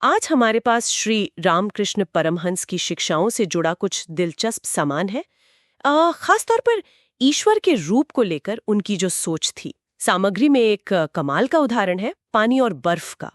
आज हमारे पास श्री रामकृष्ण परमहंस की शिक्षाओं से जुड़ा कुछ दिलचस्प सामान है। खास तौर पर ईश्वर के रूप को लेकर उनकी जो सोच थी। सामग्री में एक कमाल का उदाहरण है पानी और बर्फ का।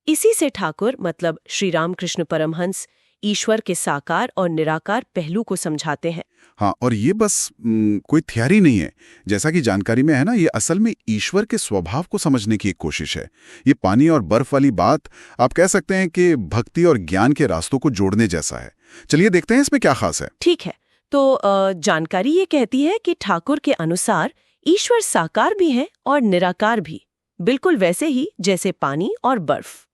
इसी से ठाकुर मतलब श्री रामकृष्ण परमहंस ईश्वर के साकार और निराकार पहलू को समझाते हैं। हाँ, और ये बस कोई थ्योरी नहीं है। जैसा कि जानकारी में है ना, ये असल में ईश्वर के स्वभाव को समझने की एक कोशिश है। ये पानी और बर्फ वाली बात आप कह सकते हैं कि भक्ति और ज्ञान के रास्तों को जोड़ने जैसा है। चलिए देखते हैं इसमें क्या खास है। ठीक है, तो जानकारी ये कहती है कि ठाकुर के अनुसार ईश्वर साकार भी है और निराकार भी, बिल्कुल वैसे ही जैसे पानी और बर्फ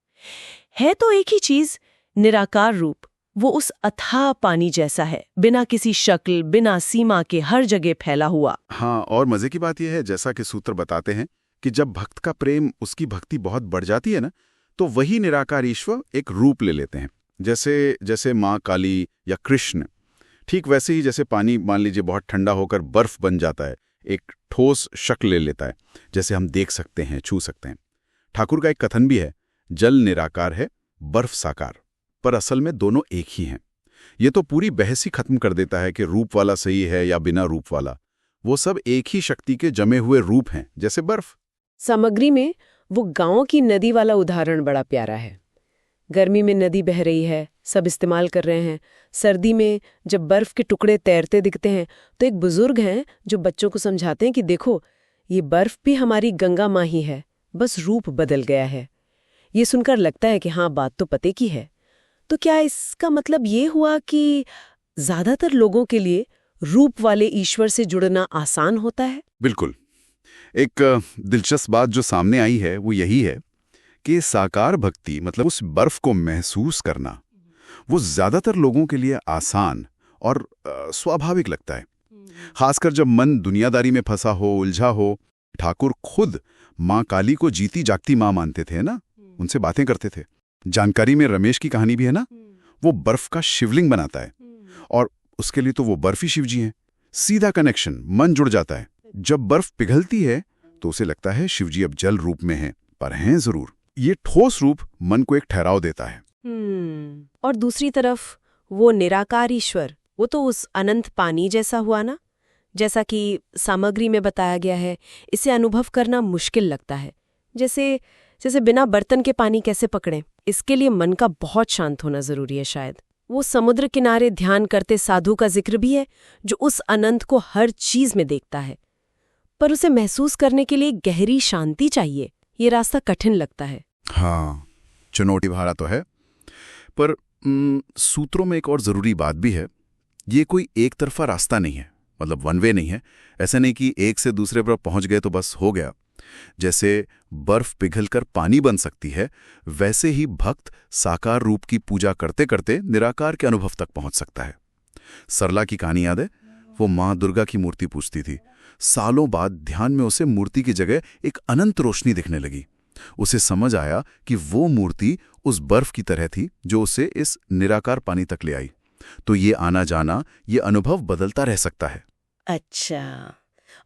है। तो एक ही चीज, निराकार रूप, वो उस अथाह पानी जैसा है, बिना किसी शक्ल, बिना सीमा के हर जगह फैला हुआ। हाँ, और मजे की बात यह है, जैसा कि सूत्र बताते हैं कि जब भक्त का प्रेम, उसकी भक्ति बहुत बढ़ जाती है ना, तो वही निराकार ईश्वर एक रूप ले लेते हैं। जैसे माँ काली या कृष्ण। ठीक वैसे ही जैसे पानी मान लीजिए बहुत ठंडा होकर बर्फ बन जाता है, एक ठोस शक्ल ले लेता है, जैसे हम देख सकते हैं, छू सकते हैं। ठाकुर का एक कथन भी है, जल निराकार है, बर्फ साकार, पर असल में दोनों एक ही हैं। ये तो पूरी बहस ही खत्म कर देता है कि रूप वाला सही है या बिना रूप वाला। वो सब एक ही शक्ति के जमे हुए रूप हैं, जैसे बर्फ। सामग्री में वो गांव की नदी वाला उदाहरण बड़ा प्यारा है। गर्मी में नदी बह रही है, सब इस्तेमाल कर रहे हैं। सर्दी में जब बर्फ के टुकड़े तैरते दिखते हैं तो एक बुजुर्ग हैं जो बच्चों को समझाते हैं कि देखो, ये बर्फ भी हमारी गंगा माँ ही है, बस रूप बदल गया है। ये सुनकर लगता है कि हाँ, बात तो पते की है। तो क्या इसका मतलब ये हुआ कि ज्यादातर लोगों के लिए रूप वाले ईश्वर से जुड़ना आसान होता है? बिल्कुल। एक दिलचस्प बात जो सामने आई है वो यही है कि साकार भक्ति मतलब उस बर्फ को महसूस करना, वो ज्यादातर लोगों के लिए आसान और स्वाभाविक लगता है। खासकर जब मन दुनियादारी में फंसा हो, उलझा हो। ठाकुर खुद माँ काली को जीती जागती माँ मानते थे ना, उनसे बातें करते थे। जानकारी में रमेश की कहानी भी है ना, वो बर्फ का शिवलिंग बनाता है और उसके लिए तो वो बर्फी शिव जी हैं। सीधा कनेक्शन, मन जुड़ जाता है। जब बर्फ पिघलती है तो उसे लगता है शिवजी अब जल रूप में हैं, पर हैं जरूर। ये ठोस रूप मन को एक ठहराव देता है। और दूसरी तरफ वो निराकार ईश्वर, वो तो उस अनंत पानी जैसा हुआ ना। जैसा कि सामग्री में बताया गया है, इसे अनुभव करना मुश्किल लगता है। जैसे बिना बर्तन के पानी कैसे पकड़ें। इसके लिए मन का बहुत शांत होना जरूरी है शायद। वो समुद्र किनारे ध्यान करते साधु का जिक्र भी है, जो उस अनंत को हर चीज में देखता है, पर उसे महसूस करने के लिए गहरी शांति चाहिए। ये रास्ता कठिन लगता है। हाँ, चुनौती भरा तो है, पर सूत्रों में एक और जरूरी बात भी है। ये कोई एक तरफा रास्ता नहीं है, मतलब वन वे नहीं है। ऐसा नहीं कि एक से दूसरे पर पहुंच गए तो बस हो गया। जैसे बर्फ पिघलकर पानी बन सकती है, वैसे ही भक्त साकार रूप की पूजा करते करते निराकार के अनुभव तक पहुंच सकता है। सरला की कहानी याद है? वो माँ दुर्गा की मूर्ति पूजती थी। सालों बाद ध्यान में उसे मूर्ति की जगह एक अनंत रोशनी दिखने लगी। उसे समझ आया कि वो मूर्ति उस बर्फ की तरह थी जो उसे इस निराकार पानी तक ले आई। तो ये आना जाना, ये अनुभव बदलता रह सकता है। अच्छा,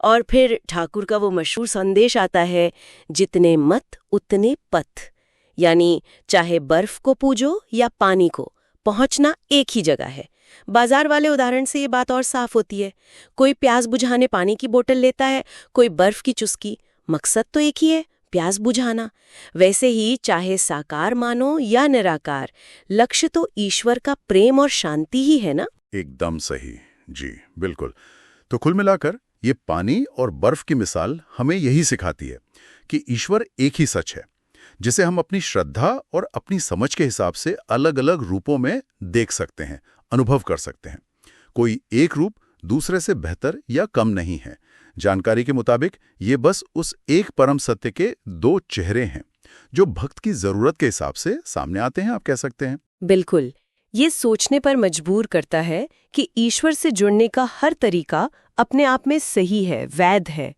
और फिर ठाकुर का वो मशहूर संदेश आता है, जितने मत उतने पथ। यानी चाहे बर्फ को पूजो या पानी को, पहुंचना एक ही जगह है। बाजार वाले उदाहरण से ये बात और साफ होती है। कोई प्यास बुझाने पानी की बोतल लेता है, कोई बर्फ की चुस्की, मकसद तो एक ही है, प्यास बुझाना। वैसे ही चाहे साकार मानो या निराकार, लक्ष्य तो ईश्वर का प्रेम और शांति ही है ना। एकदम सही जी, बिल्कुल। तो कुल मिलाकर ये पानी और बर्फ की मिसाल हमें यही सिखाती है कि ईश्वर एक ही सच है, जिसे हम अपनी श्रद्धा और अपनी समझ के हिसाब से अलग अलग रूपों में देख सकते हैं, अनुभव कर सकते हैं। कोई एक रूप दूसरे से बेहतर या कम नहीं है। जानकारी के मुताबिक ये बस उस एक परम सत्य के दो चेहरे हैं जो भक्त की जरूरत के हिसाब से सामने आते हैं, आप कह सकते हैं। बिल्कुल। ये सोचने पर मजबूर करता है कि ईश्वर से जुड़ने का हर तरीका अपने आप में सही है, वैध है।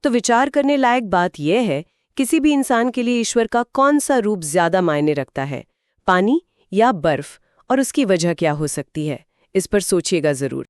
तो विचार करने लायक बात यह है, किसी भी इंसान के लिए ईश्वर का कौन सा रूप ज्यादा मायने रखता है, पानी या बर्फ, और उसकी वजह क्या हो सकती है? इस पर सोचिएगा जरूर।